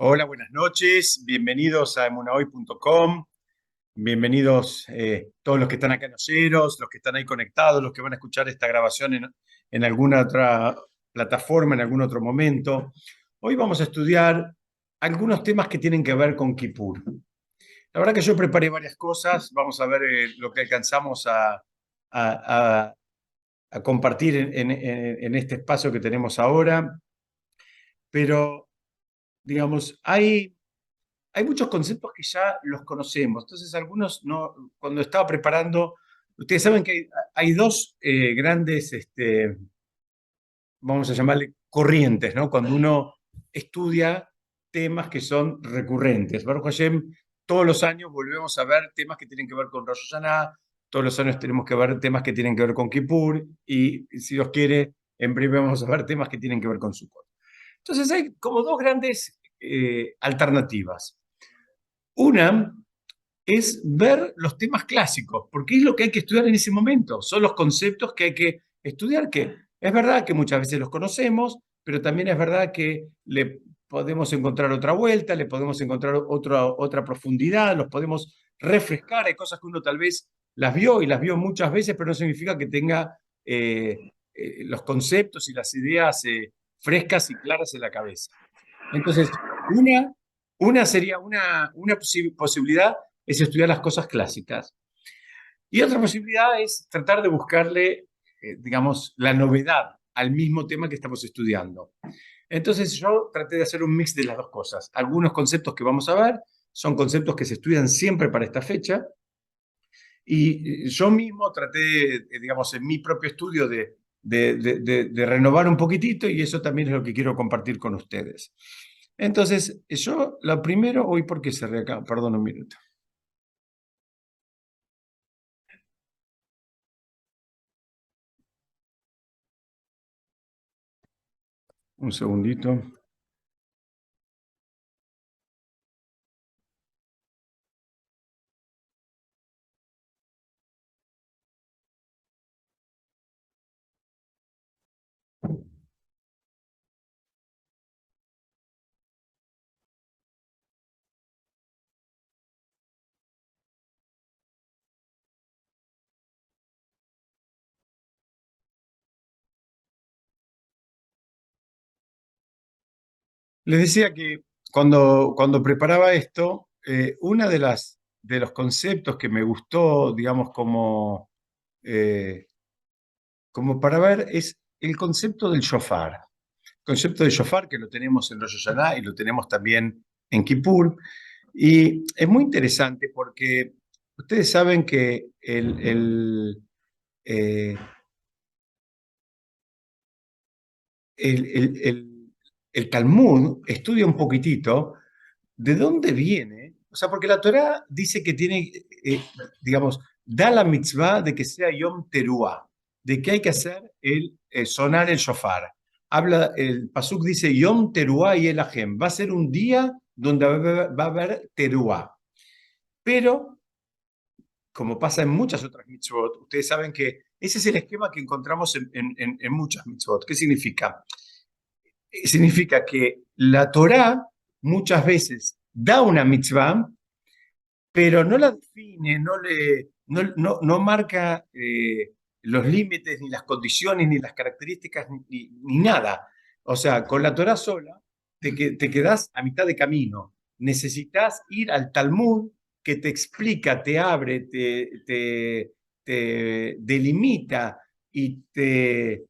Hola, buenas noches. Bienvenidos a emunahoy.com. Bienvenidos todos los que están acá en Olleros, los que están ahí conectados, los que van a escuchar esta grabación en alguna otra plataforma, en algún otro momento. Hoy vamos a estudiar algunos temas que tienen que ver con Kippur. La verdad que yo preparé varias cosas. Vamos a ver lo que alcanzamos a- a compartir en este espacio que tenemos ahora. Pero, digamos, hay muchos conceptos que ya los conocemos, entonces algunos no, cuando estaba preparando, ustedes saben que hay dos grandes, vamos a llamarle corrientes, ¿no? Cuando uno estudia temas que son recurrentes. Baruch Hashem, todos los años volvemos a ver temas que tienen que ver con Rosh Hashanah, todos los años tenemos que ver temas que tienen que ver con Kippur, y si Dios quiere, en breve vamos a ver temas que tienen que ver con Sukkot. Entonces hay como dos grandes alternativas. Una es ver los temas clásicos, porque es lo que hay que estudiar en ese momento, son los conceptos que hay que estudiar, que es verdad que muchas veces los conocemos, pero también es verdad que le podemos encontrar otra vuelta, le podemos encontrar otra profundidad, los podemos refrescar, hay cosas que uno tal vez las vio y las vio muchas veces, pero no significa que tenga los conceptos y las ideas frescas y claras en la cabeza. Entonces, una sería una posibilidad es estudiar las cosas clásicas. Y otra posibilidad es tratar de buscarle, digamos, la novedad al mismo tema que estamos estudiando. Entonces yo traté de hacer un mix de las dos cosas. Algunos conceptos que vamos a ver son conceptos que se estudian siempre para esta fecha. Y yo mismo traté, digamos, en mi propio estudio de renovar un poquitito y eso también es lo que quiero compartir con ustedes. Entonces, yo lo primero, hoy, ¿por qué cerré acá? Perdón un minuto. Un segundito. Les decía que cuando preparaba esto, una de los conceptos que me gustó, digamos, eh, como para ver es el concepto del shofar. El concepto de shofar que lo tenemos en Rosh Hashanah y lo tenemos también en Kippur. Y es muy interesante porque ustedes saben que eh, el, el- el- el Talmud estudia un poquitito de dónde viene, o sea, porque la Torá dice que tiene, digamos, da la mitzvah de que sea Yom Teruah, de que hay que hacer sonar el shofar. Habla, el Pasuk dice Yom Teruah y el Ajem, va a ser un día donde va a haber Teruah. Pero, como pasa en muchas otras mitzvot, ustedes saben que ese es el esquema que encontramos en muchas mitzvot. ¿Qué significa? Significa que la Torá muchas veces da una mitzvah, pero no la define, no marca los límites, ni las condiciones, ni las características, ni nada. O sea, con la Torá sola te quedás a mitad de camino. Necesitas ir al Talmud que te explica, te abre, te delimita y te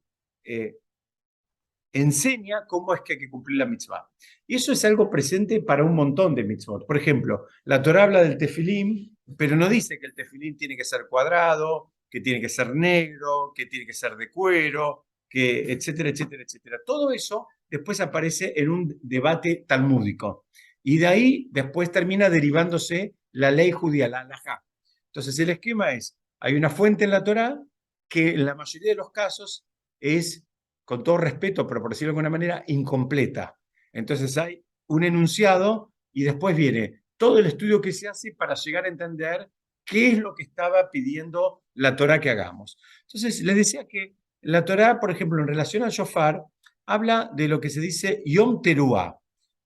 enseña cómo es que hay que cumplir la mitzvah. Y eso es algo presente para un montón de mitzvot. Por ejemplo, la Torah habla del tefilín, pero no dice que el tefilín tiene que ser cuadrado, que tiene que ser negro, que tiene que ser de cuero, que etcétera, etcétera, etcétera. Todo eso después aparece en un debate talmúdico. Y de ahí después termina derivándose la ley judía, la halajá. Entonces el esquema es, hay una fuente en la Torah que en la mayoría de los casos es, con todo respeto, pero por decirlo de alguna manera, incompleta. Entonces hay un enunciado y después viene todo el estudio que se hace para llegar a entender qué es lo que estaba pidiendo la Torá que hagamos. Entonces les decía que la Torá, por ejemplo, en relación al shofar, habla de lo que se dice Yom Teruah.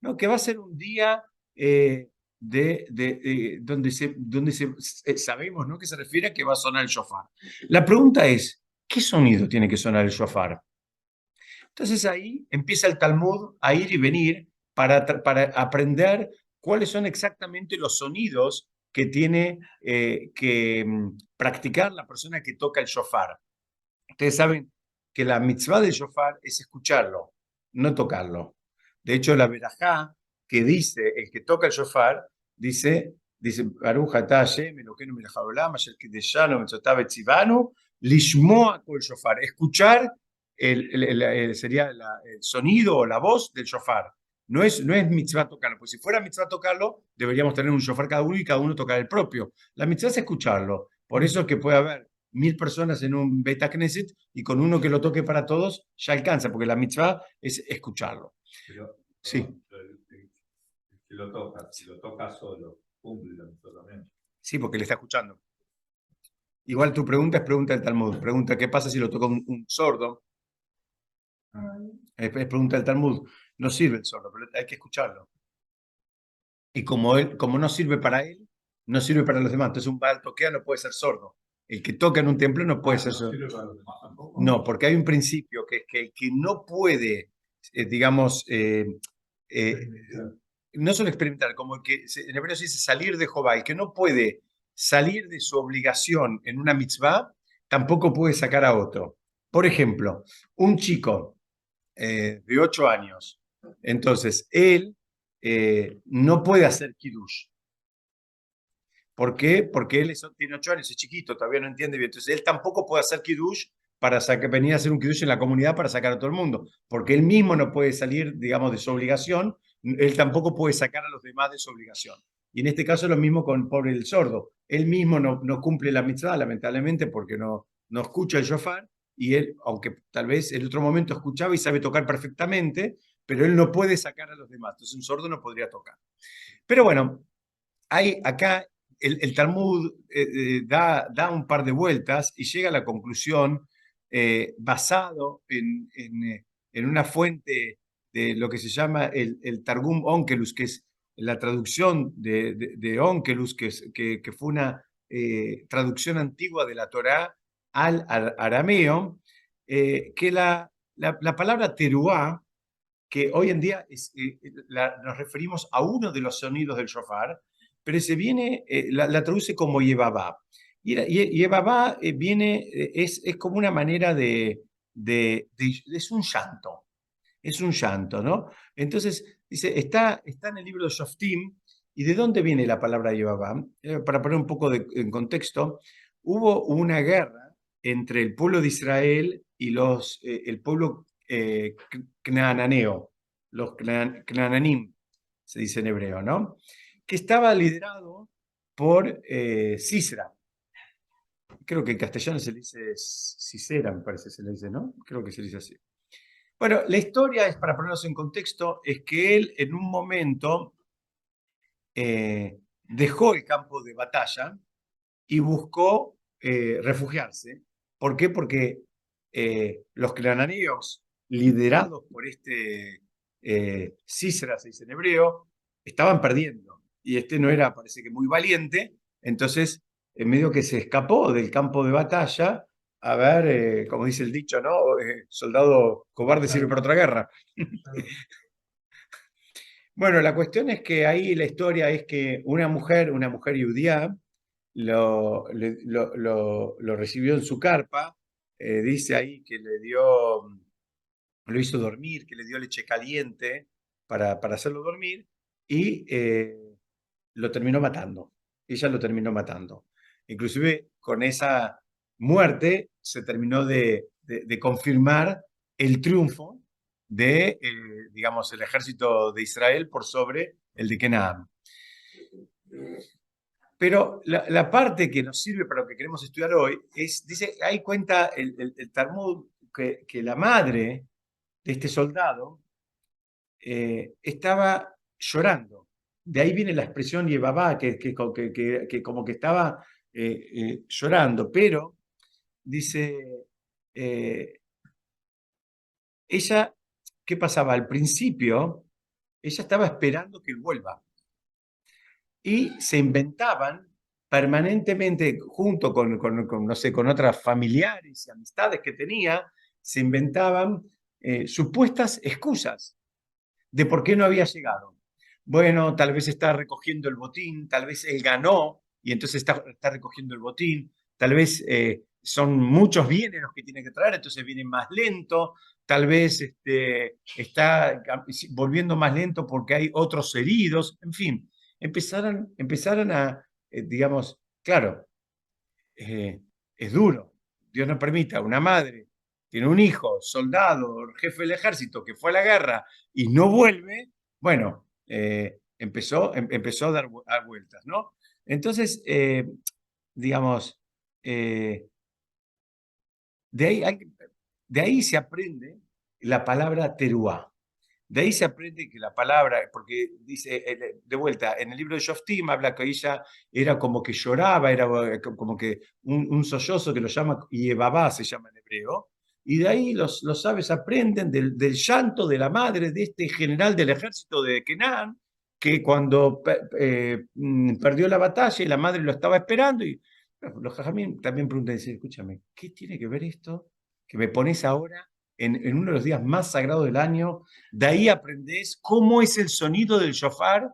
¿no? Que va a ser un día donde sabemos, ¿no? Que se refiere a que va a sonar el shofar. La pregunta es, ¿qué sonido tiene que sonar el shofar? Entonces ahí empieza el Talmud a ir y venir para aprender cuáles son exactamente los sonidos que tiene que practicar la persona que toca el shofar. Ustedes saben que la mitzvah del shofar es escucharlo, no tocarlo. De hecho, la verajá que dice, el que toca el shofar, dice, Baruch atah Hashem, Elokeinu melech haolam, asher kideshanu mitzvotav etzivanu, lishmoa kol shofar. Escuchar sería el sonido o la voz del shofar. No es mitzvah tocarlo, porque si fuera mitzvah tocarlo, deberíamos tener un shofar cada uno y cada uno tocar el propio. La mitzvah es escucharlo. Por eso es que puede haber 1000 personas en un Beta Knesset y con uno que lo toque para todos ya alcanza, porque la mitzvah es escucharlo. Pero, Sí. Si lo toca solo, cumple la mitzvah también. Sí, porque le está escuchando. Igual tu pregunta es pregunta del Talmud. Pregunta, ¿qué pasa si lo toca un sordo? Es pregunta del Talmud. No sirve el sordo, pero hay que escucharlo. Y como no sirve para él, no sirve para los demás. Entonces un Baal Toquea no puede ser sordo. El que toca en un templo no puede ser sordo. ¿No sirve para los demás tampoco? No, porque hay un principio que es que el que no puede, digamos, no solo experimentar, como el que en hebreo se dice salir de Jehová, el que no puede salir de su obligación en una mitzvah, tampoco puede sacar a otro. Por ejemplo, un chico de 8 años, entonces él no puede hacer kiddush. ¿Por qué? Porque él tiene 8 años, es chiquito, todavía no entiende bien. Entonces él tampoco puede hacer kiddush para venir a hacer un kiddush en la comunidad para sacar a todo el mundo, porque él mismo no puede salir, digamos, de su obligación, él tampoco puede sacar a los demás de su obligación. Y en este caso es lo mismo con pobre el sordo. Él mismo no cumple la mitzvah, lamentablemente, porque no escucha el shofar, y él, aunque tal vez en otro momento escuchaba y sabe tocar perfectamente, pero él no puede sacar a los demás. Entonces un sordo no podría tocar. Pero bueno, hay acá el Talmud da un par de vueltas y llega a la conclusión, basado en una fuente de lo que se llama el Targum Onkelus, que es la traducción de Onkelus, que fue una traducción antigua de la Torá al arameo, que la palabra teruá, que hoy en día nos referimos a uno de los sonidos del shofar, pero se viene, la traduce como Yevavá. Y Yevavá es como una manera es un llanto, ¿no? Entonces, dice, está en el libro de Shoftim. ¿Y de dónde viene la palabra Yevavá? Para poner un poco en contexto, hubo una guerra entre el pueblo de Israel y el pueblo canaaneo, los canaananim, se dice en hebreo, ¿no? Que estaba liderado por Sisra. Creo que en castellano se le dice Sisera, me parece, se le dice, ¿no? Creo que se le dice así. Bueno, la historia es, para ponernos en contexto, es que él en un momento dejó el campo de batalla y buscó refugiarse. ¿Por qué? Porque los cananeos, liderados por Císara, se dice en hebreo, estaban perdiendo. Y este no era, parece que muy valiente, entonces en medio que se escapó del campo de batalla, a ver, como dice el dicho, ¿no? Soldado cobarde sirve para otra guerra. Bueno, la cuestión es que ahí la historia es que una mujer judía, lo recibió en su carpa, dice ahí que lo hizo dormir, que le dio leche caliente para hacerlo dormir y lo terminó matando. Ella lo terminó matando. Inclusive con esa muerte se terminó de confirmar el triunfo digamos, el ejército de Israel por sobre el de Canaán. Pero la parte que nos sirve para lo que queremos estudiar hoy dice, ahí cuenta el Talmud que la madre de este soldado estaba llorando. De ahí viene la expresión Yevavá, que como que estaba llorando, pero dice, ella, ¿qué pasaba? Al principio, ella estaba esperando que él vuelva. Y se inventaban permanentemente, junto con, no sé, con otras familiares y amistades que tenía, se inventaban supuestas excusas de por qué no había llegado. Bueno, tal vez está recogiendo el botín, tal vez él ganó y entonces está recogiendo el botín, tal vez son muchos bienes los que tiene que traer, entonces viene más lento, tal vez está volviendo más lento porque hay otros heridos, en fin, empezaron a, digamos, claro, eh, es duro, Dios no permita, una madre tiene un hijo, soldado, jefe del ejército, que fue a la guerra y no vuelve, bueno, empezó a dar vueltas, ¿no? Entonces, digamos, eh, de ahí, de ahí se aprende la palabra teruá. De ahí se aprende que la palabra, porque dice, de vuelta, en el libro de Shoftim habla que ella era como que lloraba, era como que un sollozo que lo llama Yevabá, se llama en hebreo, y de ahí los sabios aprenden del llanto de la madre de este general del ejército de Kenan, que cuando perdió la batalla y la madre lo estaba esperando, y bueno, los jajamín también preguntan, dicen, escúchame, ¿qué tiene que ver esto que me pones ahora en uno de los días más sagrados del año? De ahí aprendés cómo es el sonido del shofar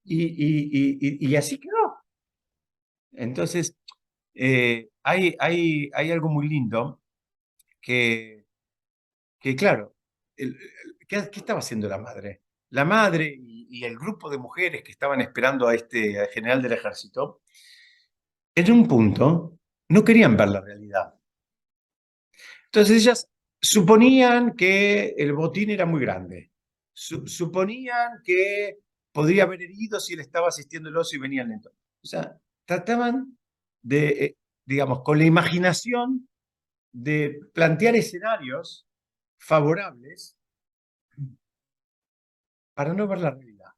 y así quedó. Entonces, hay algo muy lindo que claro, ¿qué estaba haciendo la madre? La madre y el grupo de mujeres que estaban esperando a este general del ejército, en un punto no querían ver la realidad. Entonces ellas suponían que el botín era muy grande, suponían que podría haber herido si él estaba asistiendo el oso y venían lento. O sea, trataban de, digamos, con la imaginación de plantear escenarios favorables para no ver la realidad,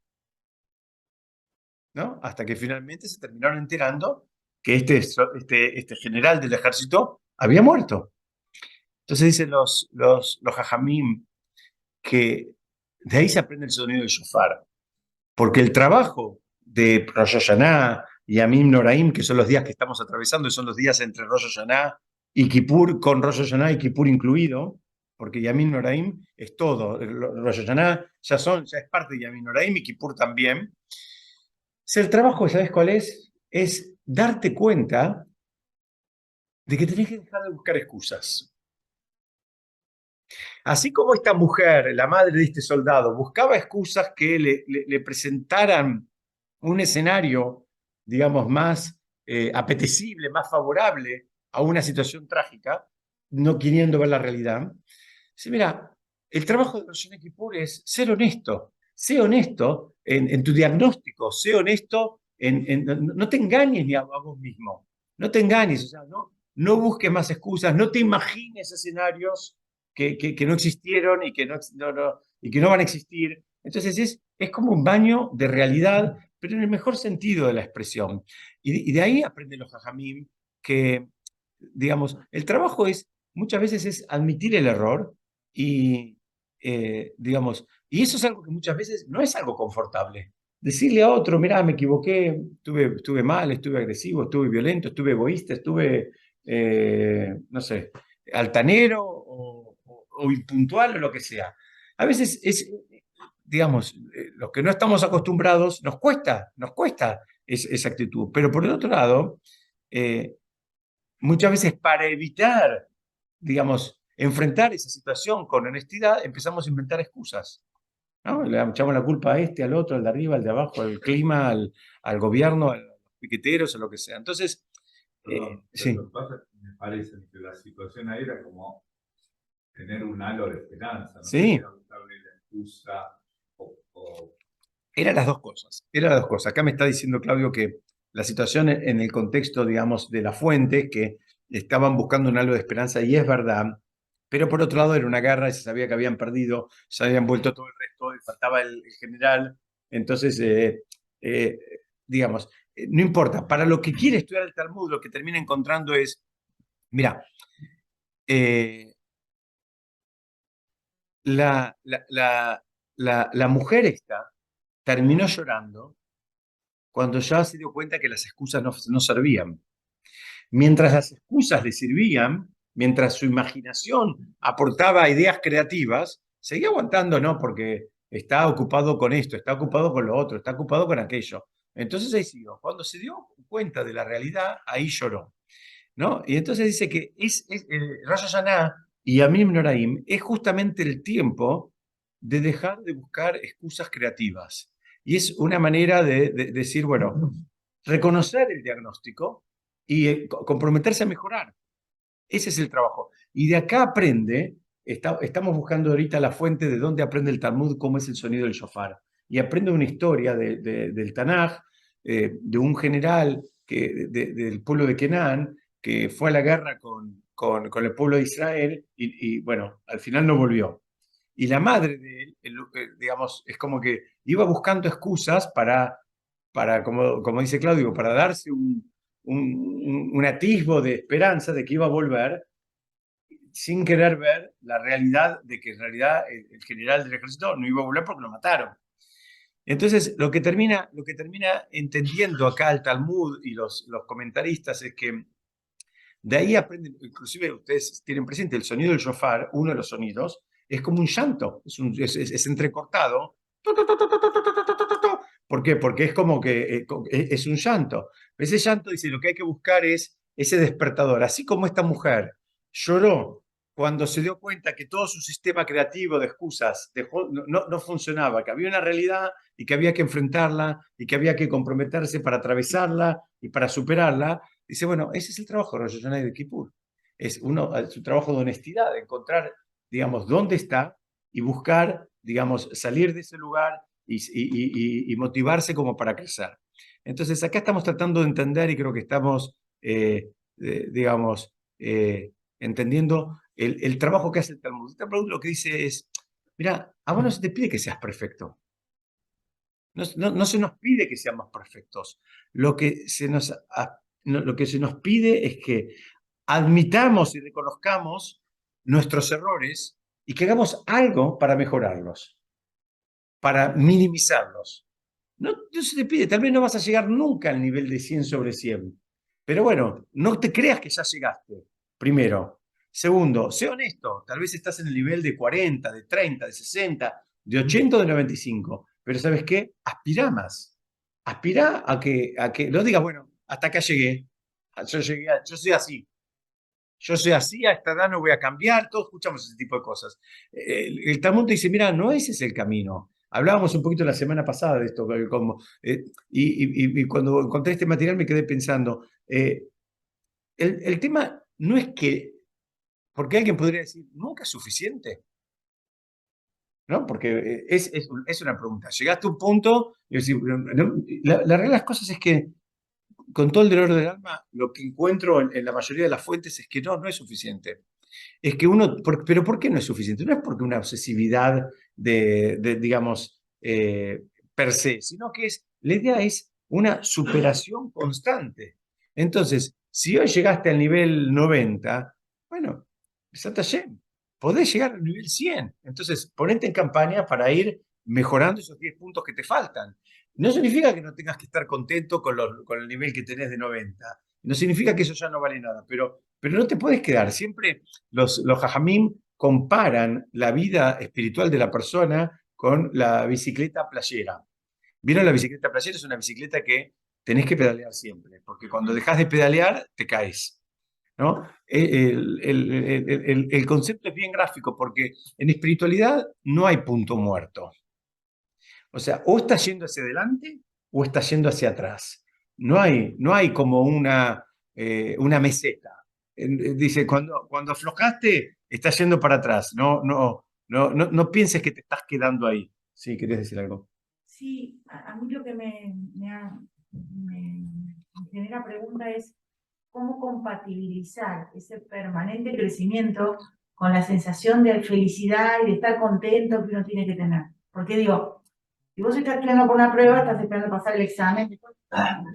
¿no? Hasta que finalmente se terminaron enterando que este general del ejército había muerto. Entonces dicen los jajamim que de ahí se aprende el sonido del shofar, porque el trabajo de Rosh Hashanah y Yamim Noraim, que son los días que estamos atravesando, y son los días entre Rosh Hashanah y Kippur, con Rosh Hashanah y Kippur incluido, porque Yamim Noraim es todo, Rosh Hashanah ya es parte de Yamim Noraim y Kippur también. Si el trabajo, ¿sabes cuál es? Es darte cuenta de que tenés que dejar de buscar excusas. Así como esta mujer, la madre de este soldado, buscaba excusas que le presentaran un escenario, digamos, más apetecible, más favorable a una situación trágica, no queriendo ver la realidad. Dice, mira, el trabajo de Rosh Kippur es ser honesto. Sé honesto en tu diagnóstico, sé honesto no te engañes ni a vos mismo. No te engañes, o sea, no busques más excusas, no te imagines escenarios que no existieron y que y que no van a existir. Entonces es como un baño de realidad, pero en el mejor sentido de la expresión. Y de ahí aprenden los jajamim que, digamos, el trabajo muchas veces es admitir el error y, digamos, y eso es algo que muchas veces no es algo confortable. Decirle a otro, mira, me equivoqué, estuve mal, estuve agresivo, estuve violento, estuve egoísta, estuve, no sé, altanero o impuntual o lo que sea. A veces digamos, los que no estamos acostumbrados, nos cuesta esa actitud. Pero por el otro lado, eh, muchas veces para evitar, digamos, enfrentar esa situación con honestidad, empezamos a inventar excusas, ¿no? Le echamos la culpa a este, al otro, al de arriba, al de abajo, al clima, al gobierno, a los piqueteros, a lo que sea. Entonces, Perdón, sí. lo que pasa es que me parece que la situación ahí era como tener un halo de esperanza, no sé si Sí, era buscarle la excusa o eran las dos cosas. Eran las dos cosas. Acá me está diciendo Claudio que la situación en el contexto, digamos, de la fuente, que estaban buscando un halo de esperanza, y es verdad, pero por otro lado era una guerra y se sabía que habían perdido, se habían vuelto todo el resto, y faltaba el general. Entonces, eh, digamos, no importa. Para lo que quiere estudiar el Talmud, lo que termina encontrando es, mira, eh, la, la, la, la mujer esta terminó llorando cuando ya se dio cuenta que las excusas no servían. Mientras las excusas le servían, mientras su imaginación aportaba ideas creativas, seguía aguantando, ¿no? Porque está ocupado con esto, está ocupado con lo otro, está ocupado con aquello. Entonces ahí siguió. Cuando se dio cuenta de la realidad, ahí lloró, ¿no? Y entonces dice que Rosh Hashanah y Yamim Noraim es justamente el tiempo de dejar de buscar excusas creativas. Y es una manera de decir, bueno, reconocer el diagnóstico y comprometerse a mejorar. Ese es el trabajo. Y de acá aprende, estamos buscando ahorita la fuente de dónde aprende el Talmud, cómo es el sonido del shofar. Y aprende una historia del Tanaj, de un general del pueblo de Kenan, que fue a la guerra con el pueblo de Israel y, bueno, al final no volvió. Y la madre de él, digamos, es como que iba buscando excusas para como dice Claudio, para darse un atisbo de esperanza de que iba a volver, sin querer ver la realidad de que en realidad el general del ejército no iba a volver porque lo mataron. Entonces, lo que termina entendiendo acá el Talmud y los comentaristas es que de ahí aprenden, inclusive ustedes tienen presente el sonido del shofar, uno de los sonidos, es como un llanto, es entrecortado. ¿Por qué? Porque es como que es un llanto. Ese llanto dice, lo que hay que buscar es ese despertador. Así como esta mujer lloró cuando se dio cuenta que todo su sistema creativo de excusas no funcionaba, que había una realidad y que había que enfrentarla y que había que comprometerse para atravesarla y para superarla, dice, bueno, ese es el trabajo de Rosh Hashanah y de Kippur. Es su trabajo de honestidad, de encontrar, digamos, dónde está y buscar, digamos, salir de ese lugar y motivarse como para crecer. Entonces, acá estamos tratando de entender y creo que estamos, digamos, entendiendo el trabajo que hace el Talmud. El Talmud lo que dice es, mira, a vos no se te pide que seas perfecto. No se nos pide que seamos perfectos. Lo que lo que se nos pide es que admitamos y reconozcamos nuestros errores y que hagamos algo para mejorarlos, para minimizarlos. No se te pide, tal vez no vas a llegar nunca al nivel de 100 sobre 100, pero bueno, no te creas que ya llegaste, primero. Segundo, sé honesto, tal vez estás en el nivel de 40, de 30, de 60, de 80 o de 95, pero ¿sabes qué? Aspira más. Aspira a que no digas, bueno, hasta acá llegué, yo soy así. Yo soy así, a esta edad no voy a cambiar, todos escuchamos ese tipo de cosas. El Talmud te dice, mira, no ese es el camino. Hablábamos un poquito la semana pasada de esto, y cuando encontré este material me quedé pensando, el tema no es que, porque alguien podría decir, nunca es suficiente, ¿no? Porque es una pregunta. Llegaste a un punto y decís, la realidad de las cosas es que con todo el dolor del alma, lo que encuentro en la mayoría de las fuentes es que no es suficiente. Es que pero ¿por qué no es suficiente? No es porque una obsesividad digamos, per se, sino que la idea es una superación constante. Entonces, si hoy llegaste al nivel 90, bueno, Santa Yen, podés llegar al nivel 100. Entonces, ponete en campaña para ir mejorando esos 10 puntos que te faltan. No significa que no tengas que estar contento con el nivel que tenés de 90. No significa que eso ya no vale nada, pero no te puedes quedar. Siempre los jajamim comparan la vida espiritual de la persona con la bicicleta playera. ¿Vieron la bicicleta playera? Es una bicicleta que tenés que pedalear siempre, porque cuando dejas de pedalear, te caes, ¿no? El concepto es bien gráfico, porque en espiritualidad no hay punto muerto. O sea, o estás yendo hacia adelante o estás yendo hacia atrás. No hay como una meseta. Dice, cuando aflojaste, estás yendo para atrás. No pienses que te estás quedando ahí. Sí, ¿querías decir algo? Sí, a mí lo que me genera pregunta es cómo compatibilizar ese permanente crecimiento con la sensación de felicidad y de estar contento que uno tiene que tener. Porque digo, si vos estás estudiando por una prueba, estás esperando pasar el examen, después,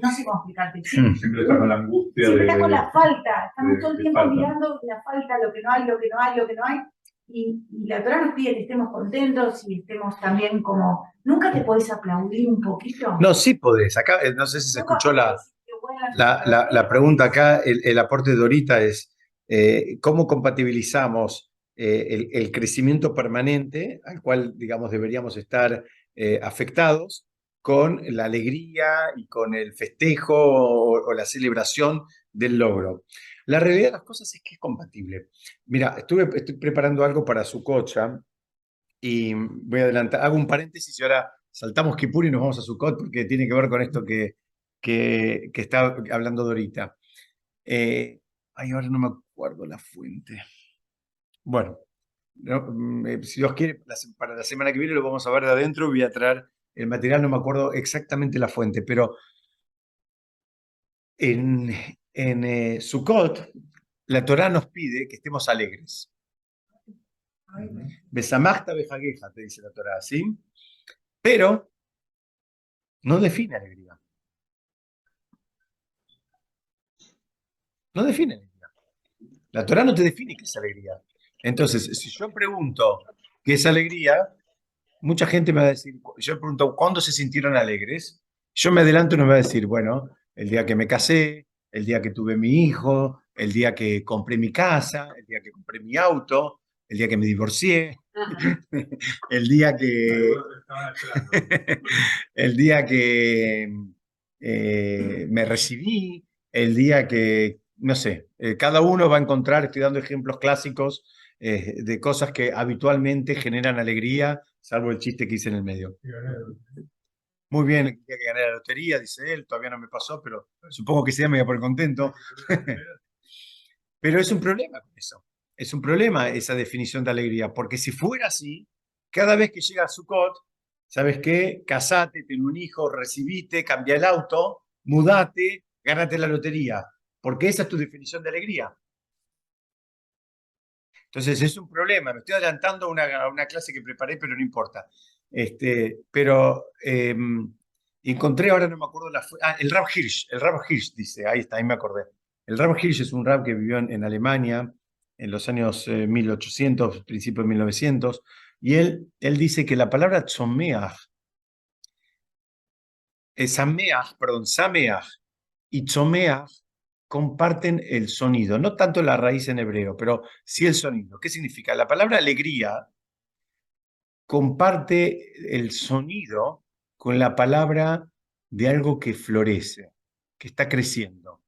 no sé cómo explicarte. Siempre estás con la angustia. Siempre estás con la falta, estamos todo el tiempo falta. mirando la falta, lo que no hay, lo que no hay, lo que no hay. Y la Torá nos pide que estemos contentos y estemos también como, ¿nunca te podés aplaudir un poquito? No, sí podés. Acá, no sé si se ¿Nunca escuchó podés decir que bueno, la pregunta acá, el aporte de Dorita es, ¿cómo compatibilizamos el crecimiento permanente al cual, digamos, deberíamos estar afectados con la alegría y con el festejo o la celebración del logro? La realidad de las cosas es que es compatible. Mira, estoy preparando algo para su cocha y voy a adelantar, hago un paréntesis y ahora saltamos Kipur y nos vamos a Sukkot porque tiene que ver con esto que está hablando Dorita. Ay, ahora no me acuerdo la fuente. Bueno, si Dios quiere, para la semana que viene lo vamos a ver de adentro. Voy a traer el material, no me acuerdo exactamente la fuente, pero en Sukkot, la Torá nos pide que estemos alegres. Besamachta bejageja, te dice la Torá, ¿sí? Pero no define alegría. No define alegría. La Torá no te define qué es alegría. Entonces, si yo pregunto qué es alegría, mucha gente me va a decir, yo pregunto, ¿cuándo se sintieron alegres? Yo me adelanto y me va a decir, bueno, el día que me casé, el día que tuve mi hijo, el día que compré mi casa, el día que compré mi auto, el día que me divorcié, el día que, el día que me recibí, el día que, no sé, cada uno va a encontrar, estoy dando ejemplos clásicos de cosas que habitualmente generan alegría, salvo el chiste que hice en el medio. Muy bien, el día que gané la lotería, dice él, todavía no me pasó, pero supongo que ese día me voy a poner contento. Pero es un problema con eso. Es un problema esa definición de alegría, porque si fuera así, cada vez que llega a Sukkot, ¿sabes qué? Casate, ten un hijo, recibite, cambia el auto, mudate, gánate la lotería, porque esa es tu definición de alegría. Entonces es un problema. Me estoy adelantando a una clase que preparé, pero no importa. Pero encontré, ahora no me acuerdo el Rab Hirsch dice, ahí está, ahí me acordé. El Rab Hirsch es un rab que vivió en Alemania en los años 1800, principios de 1900, y él dice que la palabra tzomeach, sameach y tzomeach comparten el sonido, no tanto la raíz en hebreo, pero sí el sonido. ¿Qué significa? La palabra alegría comparte el sonido con la palabra de algo que florece, que está creciendo.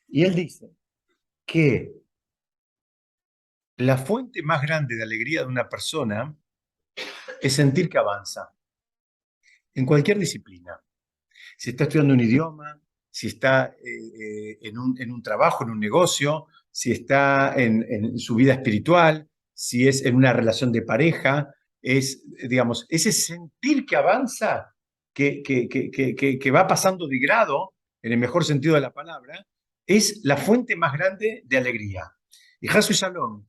Y él dice que la fuente más grande de alegría de una persona es sentir que avanza en cualquier disciplina. Si está estudiando un idioma, si está en un trabajo, en un negocio, si está en su vida espiritual, si es en una relación de pareja, es, digamos, ese sentir que avanza, que va pasando de grado, en el mejor sentido de la palabra, es la fuente más grande de alegría. Y Hasu Shalom,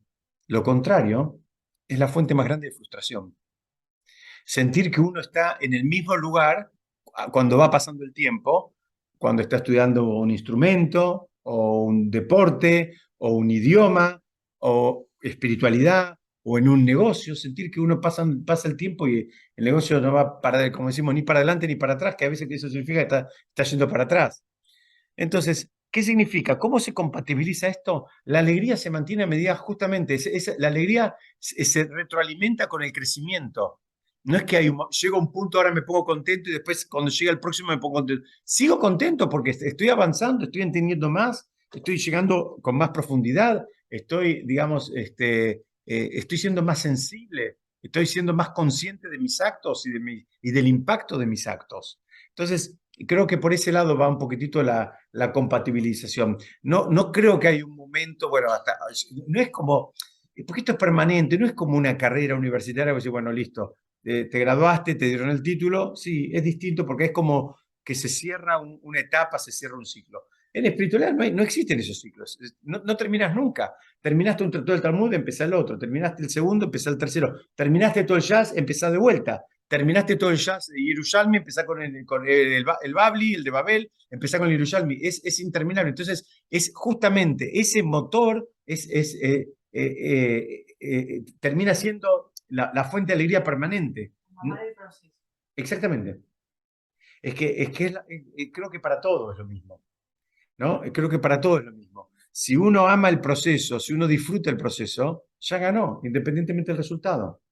lo contrario, es la fuente más grande de frustración. Sentir que uno está en el mismo lugar cuando va pasando el tiempo, cuando está estudiando un instrumento o un deporte o un idioma o espiritualidad o en un negocio, sentir que uno pasa el tiempo y el negocio no va para, como decimos, ni para adelante ni para atrás, que a veces eso significa que está yendo para atrás. Entonces, ¿qué significa? ¿Cómo se compatibiliza esto? La alegría se mantiene a medida justamente, la alegría se retroalimenta con el crecimiento. No es que llega un punto, ahora me pongo contento y después cuando llega el próximo me pongo contento. Sigo contento porque estoy avanzando, estoy entendiendo más, estoy llegando con más profundidad, estoy, digamos, estoy siendo más sensible, estoy siendo más consciente de mis actos y del impacto de mis actos. Entonces, creo que por ese lado va un poquitito la compatibilización. No creo que hay un momento, bueno, no es como, porque esto es permanente, no es como una carrera universitaria, que decir, bueno, listo, te graduaste, te dieron el título, sí, es distinto porque es como que se cierra una etapa, se cierra un ciclo. En espiritualidad no existen esos ciclos, no terminas nunca. Terminaste todo el Talmud, empezá el otro, terminaste el segundo, empezá el tercero, terminaste todo el jazz, empezá de vuelta. Terminaste todo el jazz de Yerushalmi, empezá con el Babli, el de Babel, empezá con el Yerushalmi, es interminable. Entonces, es justamente ese motor, termina siendo la fuente de alegría permanente. Amar el proceso. Exactamente. Creo que para todo es lo mismo, ¿no? Creo que para todo es lo mismo. Si uno ama el proceso, si uno disfruta el proceso, ya ganó, independientemente del resultado.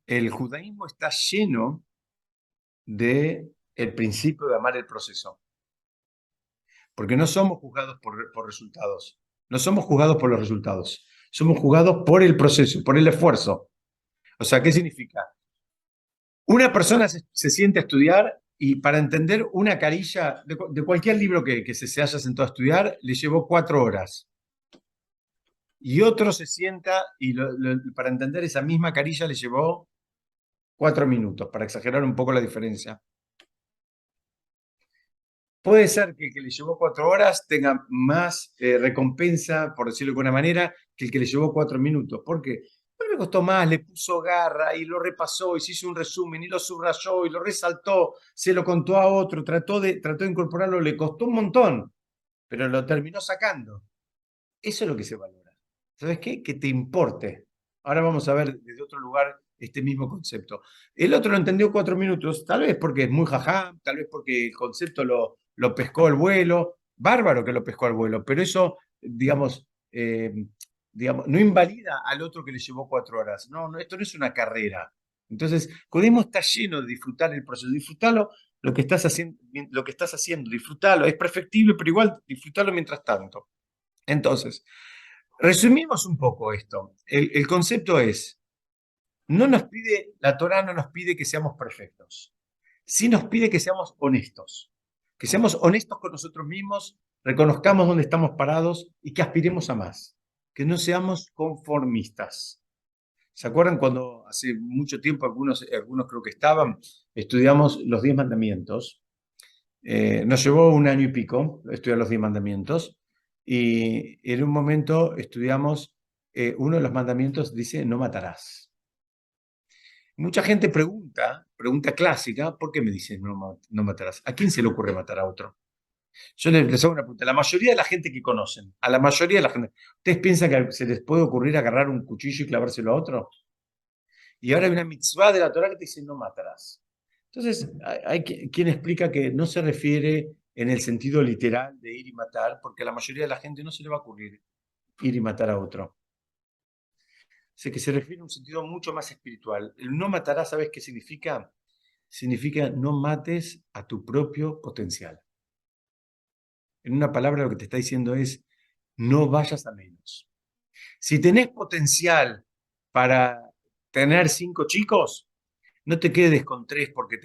El judaísmo está lleno de el principio de amar el proceso, porque no somos juzgados por resultados, no somos juzgados por los resultados, somos juzgados por el proceso, por el esfuerzo. O sea, ¿qué significa? Una persona se siente a estudiar y para entender una carilla de cualquier libro que se haya sentado a estudiar, le llevó 4 horas. Y otro se sienta y para entender esa misma carilla le llevó 4 minutos, para exagerar un poco la diferencia. Puede ser que el que le llevó 4 horas tenga más recompensa, por decirlo de alguna manera, que el que le llevó 4 minutos. ¿Por qué? Porque le costó más, le puso garra y lo repasó y se hizo un resumen y lo subrayó y lo resaltó, se lo contó a otro, trató de incorporarlo, le costó un montón, pero lo terminó sacando. Eso es lo que se valora. ¿Sabes qué? Que te importe. Ahora vamos a ver desde otro lugar este mismo concepto. El otro lo entendió 4 minutos, tal vez porque es muy jajá, tal vez porque el concepto lo pescó al vuelo. Bárbaro que lo pescó al vuelo, pero eso, digamos, no invalida al otro que le llevó 4 horas. No, no, esto no es una carrera. Entonces, Codemo está lleno de disfrutar el proceso. Disfrutarlo lo que estás haciendo, disfrutarlo. Es perfectible, pero igual disfrutarlo mientras tanto. Entonces, resumimos un poco esto. El concepto es, la Torá no nos pide que seamos perfectos, sí nos pide que seamos honestos con nosotros mismos, reconozcamos dónde estamos parados y que aspiremos a más, que no seamos conformistas. ¿Se acuerdan cuando hace mucho tiempo, algunos creo que estaban, estudiamos los 10 mandamientos? Nos llevó 1 año y pico estudiar los 10 mandamientos y en un momento estudiamos, uno de los mandamientos dice, no matarás. Mucha gente pregunta clásica, ¿por qué me dicen no matarás? ¿A quién se le ocurre matar a otro? Yo les hago una pregunta. La mayoría de la gente que conocen, a la mayoría de la gente, ¿ustedes piensan que se les puede ocurrir agarrar un cuchillo y clavárselo a otro? Y ahora hay una mitzvah de la Torah que te dice no matarás. Entonces, hay quien explica que no se refiere en el sentido literal de ir y matar, porque a la mayoría de la gente no se le va a ocurrir ir y matar a otro. Sé que se refiere a un sentido mucho más espiritual. El no matarás, ¿sabes qué significa? Significa no mates a tu propio potencial. En una palabra lo que te está diciendo es no vayas a menos. Si tenés potencial para tener 5 chicos, no te quedes con 3 porque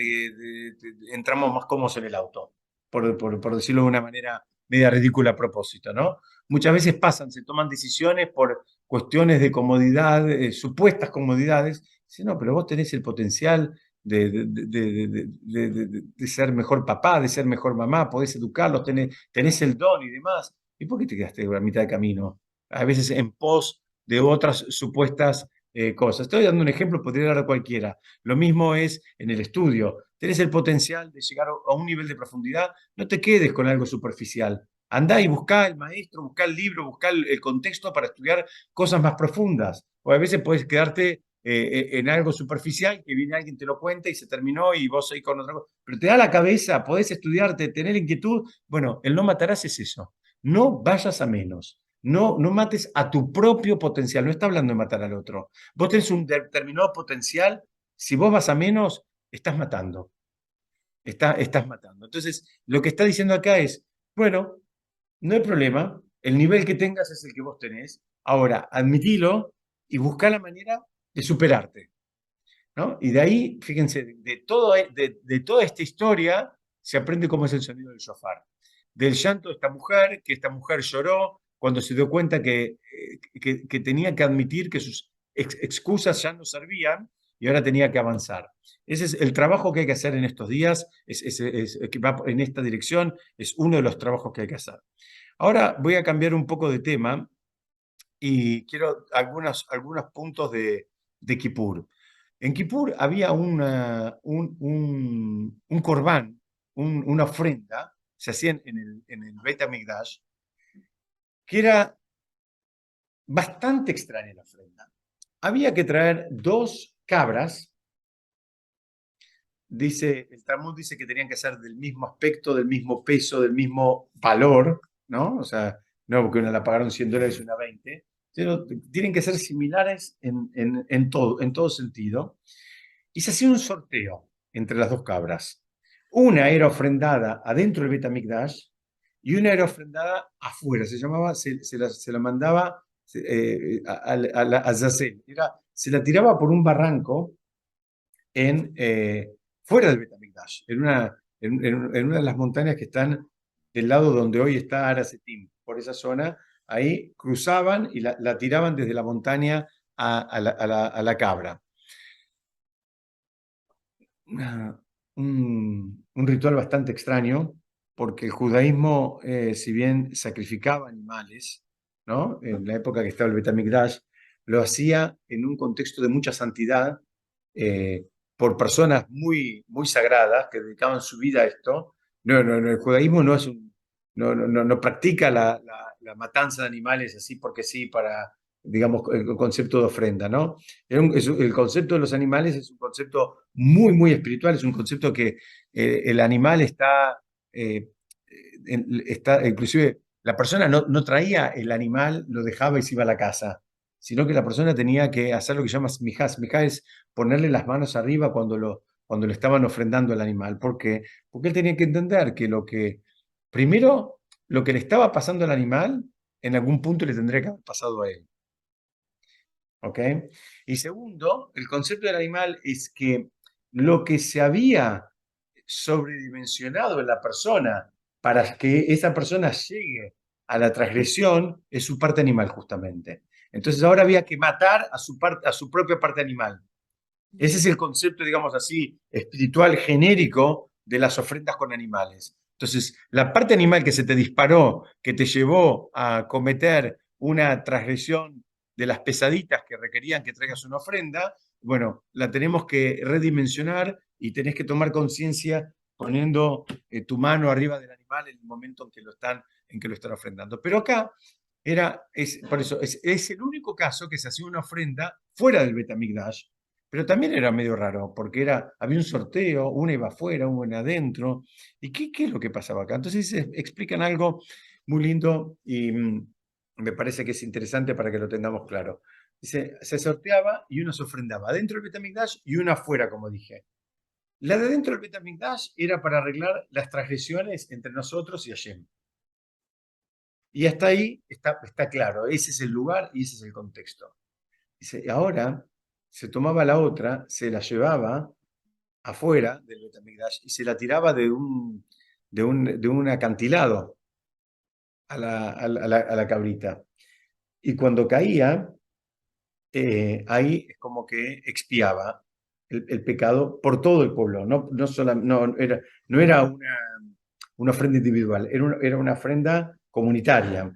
entramos más cómodos en el auto, por decirlo de una manera media ridícula a propósito, ¿no? Muchas veces se toman decisiones por cuestiones de comodidad, supuestas comodidades. Dice, no, pero vos tenés el potencial de ser mejor papá, de ser mejor mamá, podés educarlos, tenés el don y demás. ¿Y por qué te quedaste a mitad de camino? A veces en pos de otras supuestas cosas. Estoy dando un ejemplo, podría dar cualquiera. Lo mismo es en el estudio. Tenés el potencial de llegar a un nivel de profundidad, no te quedes con algo superficial. Andá y buscá el maestro, buscá el libro, buscá el contexto para estudiar cosas más profundas. O a veces puedes quedarte en algo superficial, que viene alguien, te lo cuenta y se terminó y vos ahí con otra cosa. Pero te da la cabeza, podés estudiarte, tener inquietud. Bueno, el no matarás es eso. No vayas a menos. No mates a tu propio potencial. No está hablando de matar al otro. Vos tenés un determinado potencial. Si vos vas a menos, estás matando. Estás matando. Entonces, lo que está diciendo acá es, bueno, no hay problema. El nivel que tengas es el que vos tenés. Ahora, admitilo y buscá la manera de superarte, ¿no? Y de ahí, fíjense, de toda esta historia se aprende cómo es el sonido del shofar. Del llanto de esta mujer, que esta mujer lloró cuando se dio cuenta que tenía que admitir que sus excusas ya no servían y ahora tenía que avanzar. Ese es el trabajo que hay que hacer en estos días, que va en esta dirección, es uno de los trabajos que hay que hacer. Ahora voy a cambiar un poco de tema y quiero algunos puntos de Kippur. En Kippur había un corbán, una ofrenda, se hacía en el Beit HaMikdash, que era bastante extraña la ofrenda. Había que traer 2 cabras. El Talmud dice que tenían que ser del mismo aspecto, del mismo peso, del mismo valor, ¿no? O sea, no porque una la pagaron $100 y una 20, pero tienen que ser similares en todo sentido. Y se hacía un sorteo entre las 2 cabras. Una era ofrendada adentro del Bet HaMikdash y una era ofrendada afuera. Se la mandaba a la Azazel. Se la tiraba por un barranco fuera del Bet HaMikdash, en una de las montañas que están del lado donde hoy está Har Hazetim, por esa zona. Ahí cruzaban y la tiraban desde la montaña a la cabra. Un ritual bastante extraño, porque el judaísmo, si bien sacrificaba animales, ¿no? En la época que estaba el Bet HaMikdash, lo hacía en un contexto de mucha santidad, por personas muy, muy sagradas que dedicaban su vida a esto. El judaísmo no practica la matanza de animales así porque sí, para, digamos, el concepto de ofrenda, ¿no? El concepto de los animales es un concepto muy, muy espiritual, es un concepto que el animal inclusive la persona no traía el animal, lo dejaba y se iba a la casa, sino que la persona tenía que hacer lo que se llama smijá. Smijá es ponerle las manos arriba cuando le estaban ofrendando al animal. ¿Por qué? Porque él tenía que entender que primero, lo que le estaba pasando al animal, en algún punto le tendría que haber pasado a él. ¿Ok? Y segundo, el concepto del animal es que lo que se había sobredimensionado en la persona para que esa persona llegue a la transgresión es su parte animal, justamente. Entonces ahora había que matar a su propia parte animal. Ese es el concepto, digamos así, espiritual genérico de las ofrendas con animales. Entonces, la parte animal que se te disparó, que te llevó a cometer una transgresión de las pesaditas que requerían que traigas una ofrenda, bueno, la tenemos que redimensionar y tenés que tomar conciencia poniendo tu mano arriba del animal en el momento en que lo están ofrendando. Pero acá por eso, es el único caso que se hacía una ofrenda fuera del Bet HaMikdash, pero también era medio raro, porque había un sorteo, una iba afuera, una adentro. ¿Y qué es lo que pasaba acá? Entonces explican algo muy lindo y me parece que es interesante para que lo tengamos claro. Dice, se sorteaba y uno se ofrendaba adentro del Bet HaMikdash y una afuera, como dije. La de adentro del Bet HaMikdash era para arreglar las transgresiones entre nosotros y Hashem. Y hasta ahí está claro, ese es el lugar y ese es el contexto. Dice, ahora se tomaba la otra, se la llevaba afuera del Bet HaMikdash y se la tiraba de un acantilado a la cabrita. Y cuando caía, ahí es como que expiaba el pecado por todo el pueblo. No era una ofrenda individual, era una ofrenda comunitaria.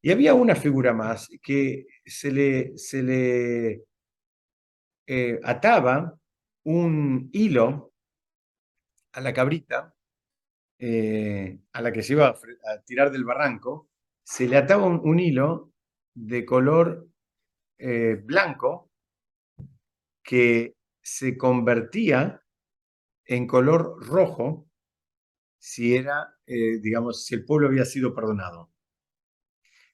Y había una figura más que se le ataba un hilo a la cabrita, a la que se iba a tirar del barranco, se le ataba un hilo de color blanco que se convertía en color rojo digamos, si el pueblo había sido perdonado.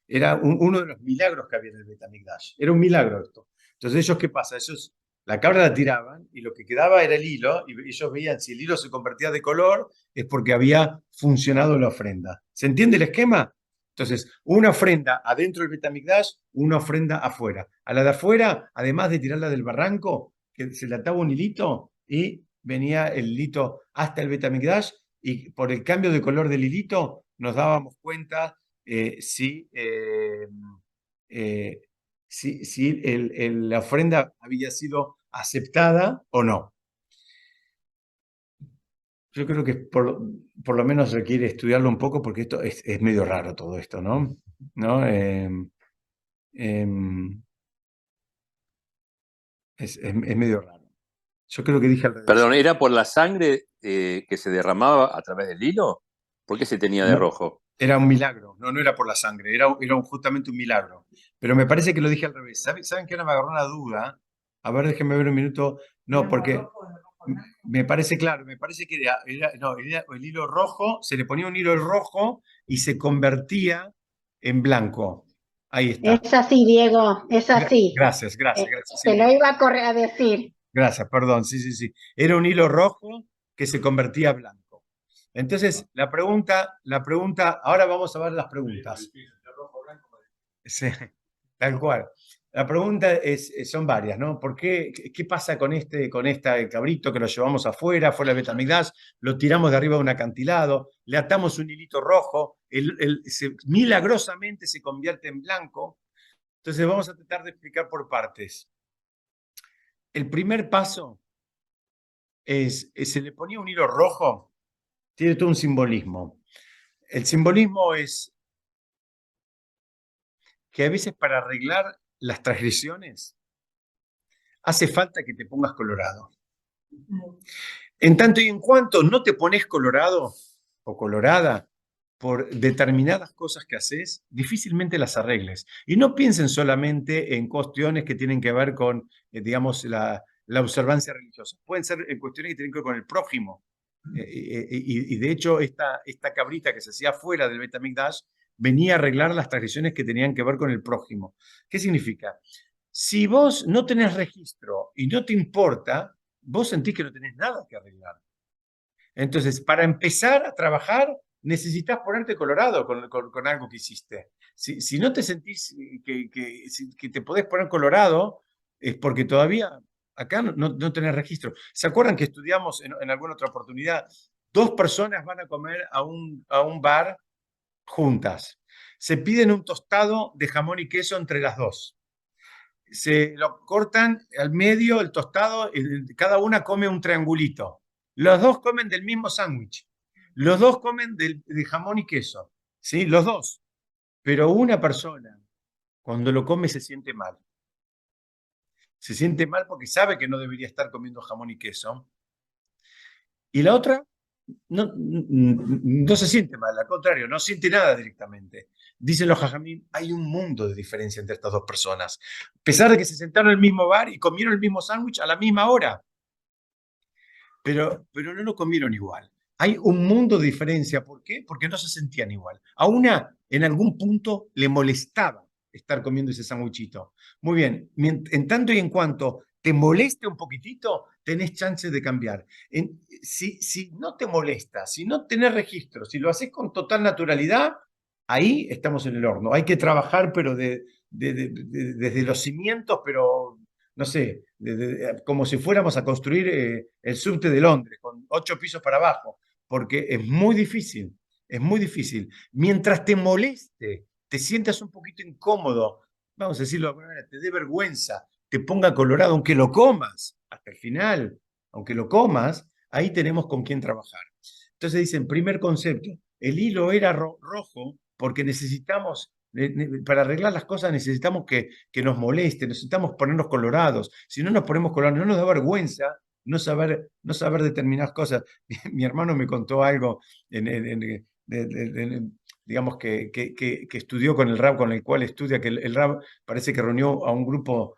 Era uno de los milagros que había en el Bet HaMikdash. Era un milagro esto. Entonces, ¿ellos qué pasa? La cabra la tiraban y lo que quedaba era el hilo, y ellos veían si el hilo se convertía de color, es porque había funcionado la ofrenda. ¿Se entiende el esquema? Entonces, una ofrenda adentro del Bet HaMikdash, una ofrenda afuera. A la de afuera, además de tirarla del barranco, que se le ataba un hilito y venía el hilito hasta el Bet HaMikdash, y por el cambio de color del hilito nos dábamos cuenta si la ofrenda había sido aceptada o no. Yo creo que por lo menos requiere estudiarlo un poco porque esto es medio raro todo esto, ¿no? ¿No? Es medio raro. Yo creo que dije al revés. Perdón, ¿era por la sangre que se derramaba a través del hilo? ¿Por qué se tenía de No. rojo? Era un milagro, no era por la sangre, justamente un milagro. Pero me parece que lo dije al revés. ¿Saben qué? Ahora me agarró una duda. A ver, déjenme ver un minuto. No, porque me parece claro, me parece que no, era el hilo rojo, se le ponía un hilo rojo y se convertía en blanco. Ahí está. Es así, Diego, es así. Gracias, gracias, gracias. Te Sí, lo iba a decir. gracias, perdón, sí, sí, sí. Era un hilo rojo que se convertía a blanco. Entonces, la pregunta, ahora vamos a ver las preguntas. Sí, tal cual. La pregunta son varias, ¿no? ¿Por qué pasa con este cabrito que lo llevamos afuera del Betamigdash, lo tiramos de arriba de un acantilado, le atamos un hilito rojo, milagrosamente se convierte en blanco? Entonces vamos a tratar de explicar por partes. El primer paso se le ponía un hilo rojo, tiene todo un simbolismo. El simbolismo es que a veces para arreglar las transgresiones hace falta que te pongas colorado. En tanto y en cuanto no te pones colorado o colorada por determinadas cosas que haces, difícilmente las arregles. Y no piensen solamente en cuestiones que tienen que ver con, digamos, la observancia religiosa. Pueden ser cuestiones que tienen que ver con el prójimo. Y de hecho, esta cabrita que se hacía fuera del Betamigdash venía a arreglar las transgresiones que tenían que ver con el prójimo. ¿Qué significa? Si vos no tenés registro y no te importa, vos sentís que no tenés nada que arreglar. Entonces, para empezar a trabajar, necesitas ponerte colorado con algo que hiciste. Si no te sentís que te podés poner colorado, es porque todavía acá no tenés registro. ¿Se acuerdan que estudiamos en alguna otra oportunidad? 2 personas van a comer a un bar juntas. Se piden un tostado de jamón y queso entre las dos. Se lo cortan al medio el tostado, cada una come un triangulito. Los dos comen del mismo sándwich. Los dos comen de jamón y queso. ¿Sí? Los dos. Pero una persona, cuando lo come, se siente mal. Se siente mal porque sabe que no debería estar comiendo jamón y queso. Y la otra no se siente mal, al contrario, no siente nada directamente. Dicen los jajamín, hay un mundo de diferencia entre estas dos personas. A pesar de que se sentaron en el mismo bar y comieron el mismo sándwich a la misma hora, pero no lo comieron igual. Hay un mundo de diferencia. ¿Por qué? Porque no se sentían igual. A una, en algún punto, le molestaba estar comiendo ese sándwichito. Muy bien, en tanto y en cuanto te moleste un poquitito, tenés chances de cambiar. Si no te molesta, si no tenés registro, si lo haces con total naturalidad, ahí estamos en el horno. Hay que trabajar, pero desde los cimientos, pero no sé, como si fuéramos a construir el subte de Londres, con 8 pisos para abajo, porque es muy difícil, es muy difícil. Mientras te moleste, te sientas un poquito incómodo, vamos a decirlo de alguna manera, te dé vergüenza, te ponga colorado, aunque lo comas hasta el final, aunque lo comas, ahí tenemos con quién trabajar. Entonces dicen, primer concepto, el hilo era rojo porque necesitamos, para arreglar las cosas necesitamos que nos moleste, necesitamos ponernos colorados. Si no nos ponemos colorados, no nos da vergüenza no saber determinadas cosas. Mi hermano me contó algo, digamos, que estudió con el Rab, con el cual estudia, que el Rab parece que reunió a un grupo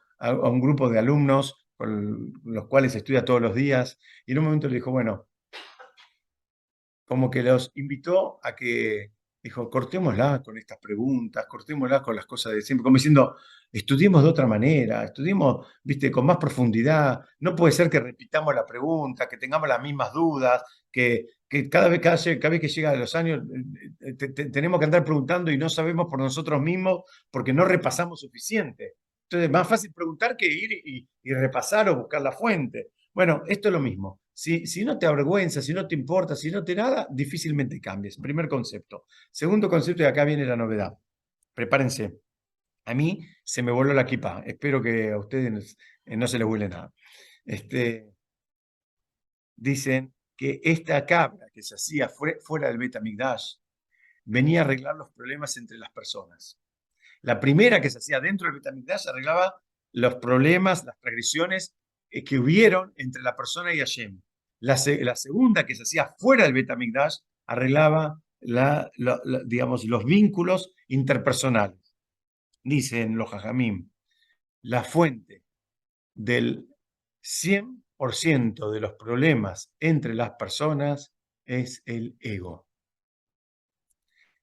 de alumnos con los cuales estudia todos los días, y en un momento le dijo, bueno, como que los invitó a que, dijo, cortémosla con estas preguntas, cortémosla con las cosas de siempre, como diciendo, estudiemos de otra manera, estudiemos, viste, con más profundidad, no puede ser que repitamos la pregunta, que tengamos las mismas dudas, que cada vez que llega los años tenemos que andar preguntando y no sabemos por nosotros mismos porque no repasamos suficiente. Entonces es más fácil preguntar que ir y repasar o buscar la fuente. Bueno, esto es lo mismo. Si no te avergüenza, si no te importa, si no te nada, difícilmente cambies. Primer concepto. Segundo concepto, y acá viene la novedad. Prepárense. A mí se me voló la kippah. Espero que a ustedes no se les vuele nada. Dicen que esta cabra que se hacía fuera del Betamigdash venía a arreglar los problemas entre las personas. La primera que se hacía dentro del Betamigdash arreglaba los problemas, las transgresiones que hubieron entre la persona y Hashem. La segunda que se hacía fuera del Betamigdash arreglaba digamos, los vínculos interpersonales. Dicen los jajamim, la fuente del 100% de los problemas entre las personas es el ego.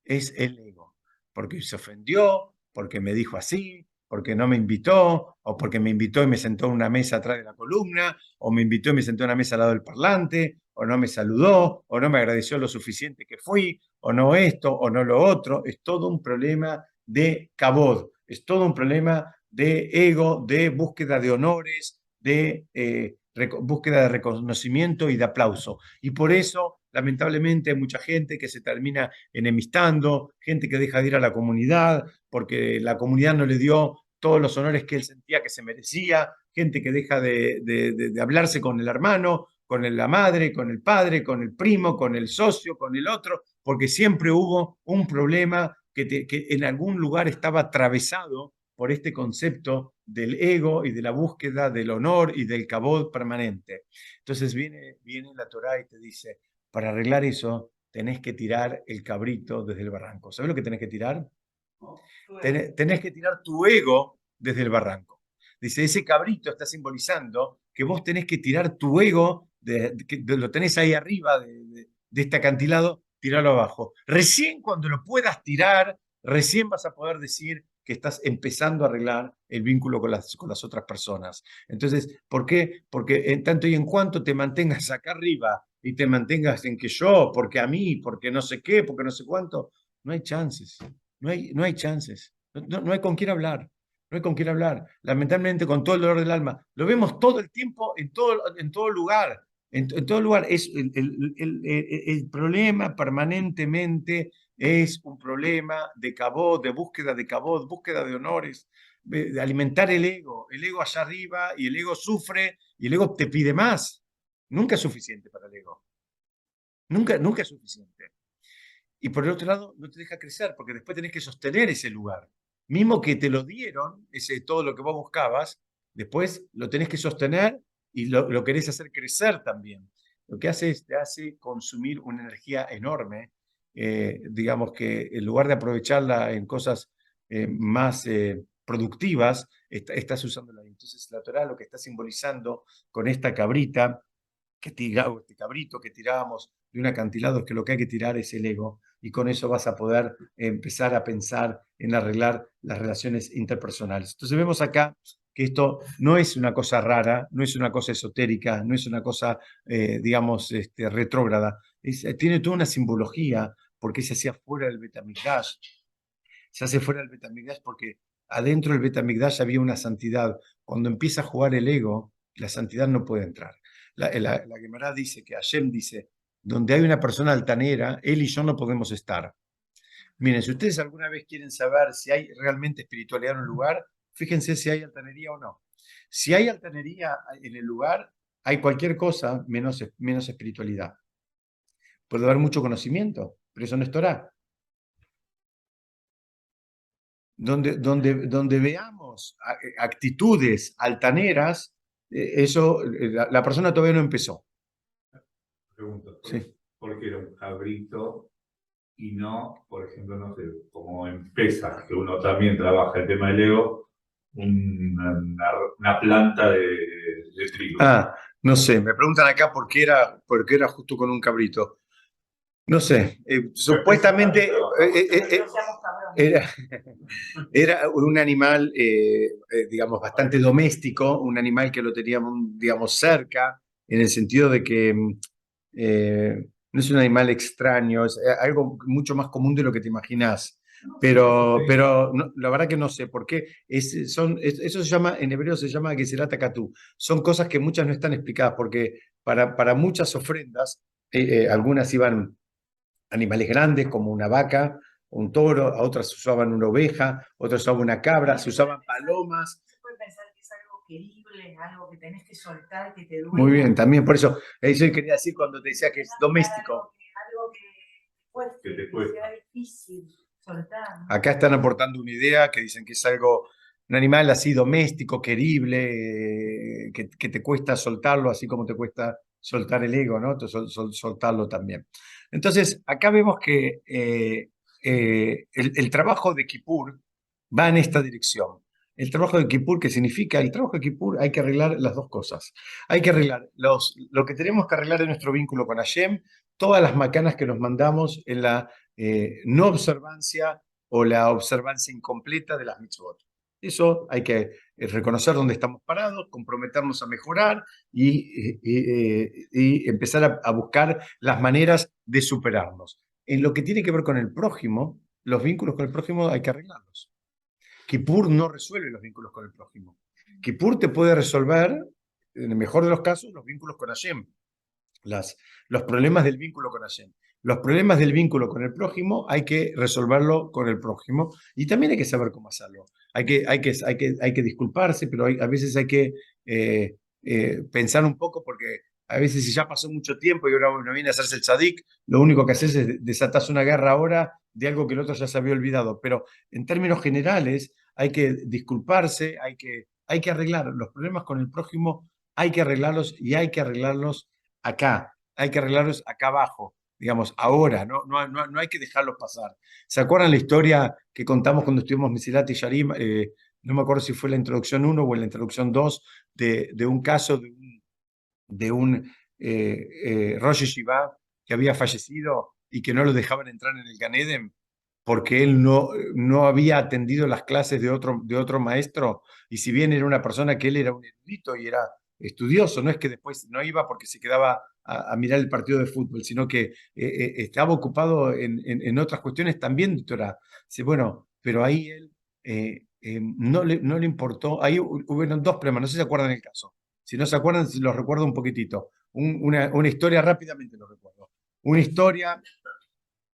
Es el ego. Porque se ofendió, porque me dijo así, porque no me invitó, o porque me invitó y me sentó en una mesa atrás de la columna, o me invitó y me sentó en una mesa al lado del parlante, o no me saludó, o no me agradeció lo suficiente que fui, o no esto, o no lo otro. Es todo un problema de kabod, es todo un problema de ego, de búsqueda de honores, de búsqueda de reconocimiento y de aplauso. Y por eso, lamentablemente, hay mucha gente que se termina enemistando, gente que deja de ir a la comunidad porque la comunidad no le dio todos los honores que él sentía que se merecía, gente que deja de hablarse con el hermano, con la madre, con el padre, con el primo, con el socio, con el otro, porque siempre hubo un problema que en algún lugar estaba atravesado por este concepto del ego y de la búsqueda del honor y del kabod permanente. Entonces viene la Torá y te dice, para arreglar eso, tenés que tirar el cabrito desde el barranco. ¿Sabés lo que tenés que tirar? Tenés que tirar tu ego desde el barranco. Dice, ese cabrito está simbolizando que vos tenés que tirar tu ego, lo tenés ahí arriba de este acantilado, tirarlo abajo. Recién cuando lo puedas tirar, recién vas a poder decir que estás empezando a arreglar el vínculo con las otras personas. Entonces, ¿por qué? Porque en tanto y en cuanto te mantengas acá arriba y te mantengas en que yo, porque a mí, porque no sé qué, porque no sé cuánto, no hay chances. No hay chances, no hay con quién hablar, no hay con quién hablar. Lamentablemente, con todo el dolor del alma, lo vemos todo el tiempo, en todo lugar, en todo lugar. Es el problema permanentemente es un problema de cabot, de búsqueda de honores, de alimentar el ego allá arriba, y el ego sufre, y el ego te pide más. Nunca es suficiente para el ego. Nunca es suficiente. Y por el otro lado, no te deja crecer, porque después tenés que sostener ese lugar. Mismo que te lo dieron, todo lo que vos buscabas, después lo tenés que sostener y lo querés hacer crecer también. Lo que hace es, te hace consumir una energía enorme, digamos que en lugar de aprovecharla en cosas más productivas, estás usándola. Entonces la Torá lo que está simbolizando con esta cabrita, este cabrito que tirábamos de un acantilado, es que lo que hay que tirar es el ego, y con eso vas a poder empezar a pensar en arreglar las relaciones interpersonales. Entonces vemos acá que esto no es una cosa rara, no es una cosa esotérica, no es una cosa, digamos, retrógrada, tiene toda una simbología, porque se hacía fuera del Beit HaMikdash. Se hace fuera del Beit HaMikdash porque adentro del Beit HaMikdash había una santidad. Cuando empieza a jugar el ego, la santidad no puede entrar. La Gemara dice que Hashem dice, donde hay una persona altanera, él y yo no podemos estar. Miren, si ustedes alguna vez quieren saber si hay realmente espiritualidad en un lugar, fíjense si hay altanería o no. Si hay altanería en el lugar, hay cualquier cosa menos espiritualidad. Puede haber mucho conocimiento, pero eso no es Torá. Donde veamos actitudes altaneras, la persona todavía no empezó. Pregunto, Sí. ¿por qué era un cabrito y no, por ejemplo, no sé, como en pesas, que uno también trabaja el tema del ego, una planta de trigo? No sé, me preguntan acá por qué era justo con un cabrito. No sé, supuestamente era un animal, digamos, bastante doméstico, un animal que lo teníamos, digamos, cerca, en el sentido de que no es un animal extraño, es algo mucho más común de lo que te imaginas. Pero no, la verdad que no sé por qué. Eso se llama, en hebreo se llama Gezerat Hakatú. Son cosas que muchas no están explicadas, porque para muchas ofrendas, algunas iban animales grandes como una vaca, un toro, a otras se usaban una oveja, otras usaban una cabra, se usaban palomas. Se puede pensar que es algo querible, algo que tenés que soltar, que te duele. Muy bien, también por eso quería decir cuando te decía que es doméstico. Algo que te cueste, que sea difícil soltar, ¿no? Acá están aportando una idea que dicen que es algo, un animal así doméstico, querible, que te cuesta soltarlo, así como te cuesta soltar el ego, ¿no? Soltarlo también. Entonces, acá vemos que el trabajo de Kippur va en esta dirección. El trabajo de Kippur, ¿qué significa? El trabajo de Kippur hay que arreglar las dos cosas. Hay que arreglar lo que tenemos que arreglar en nuestro vínculo con Hashem, todas las macanas que nos mandamos en la no observancia o la observancia incompleta de las mitzvot. Eso hay que reconocer dónde estamos parados, comprometernos a mejorar y empezar a buscar las maneras de superarnos. En lo que tiene que ver con el prójimo, los vínculos con el prójimo hay que arreglarlos. Kippur no resuelve los vínculos con el prójimo. Kippur te puede resolver, en el mejor de los casos, los vínculos con Hashem. Los problemas del vínculo con Hashem. Los problemas del vínculo con el prójimo hay que resolverlo con el prójimo y también hay que saber cómo hacerlo. Hay que disculparse, pero a veces hay que pensar un poco porque a veces si ya pasó mucho tiempo y ahora uno viene a hacerse el tzadik, lo único que haces es desatarse una guerra ahora de algo que el otro ya se había olvidado. Pero en términos generales hay que disculparse, hay que arreglar los problemas con el prójimo, hay que arreglarlos y hay que arreglarlos acá, hay que arreglarlos acá abajo, digamos, ahora, no hay que dejarlos pasar. ¿Se acuerdan la historia que contamos cuando estuvimos Mesilat y Yarim? No me acuerdo si fue en la introducción 1 o en la introducción 2 de un caso de un Rosh Yeshiva que había fallecido y que no lo dejaban entrar en el Gan Eden porque él no había atendido las clases de otro maestro, y si bien era una persona que él era un erudito y era estudioso, no es que después no iba porque se quedaba a mirar el partido de fútbol, sino que estaba ocupado en otras cuestiones también de Torah. Dice, bueno, pero ahí él no le importó, ahí hubo dos problemas, no sé si se acuerdan el caso. Si no se acuerdan, los recuerdo un poquitito. Una historia, rápidamente lo recuerdo. Una historia,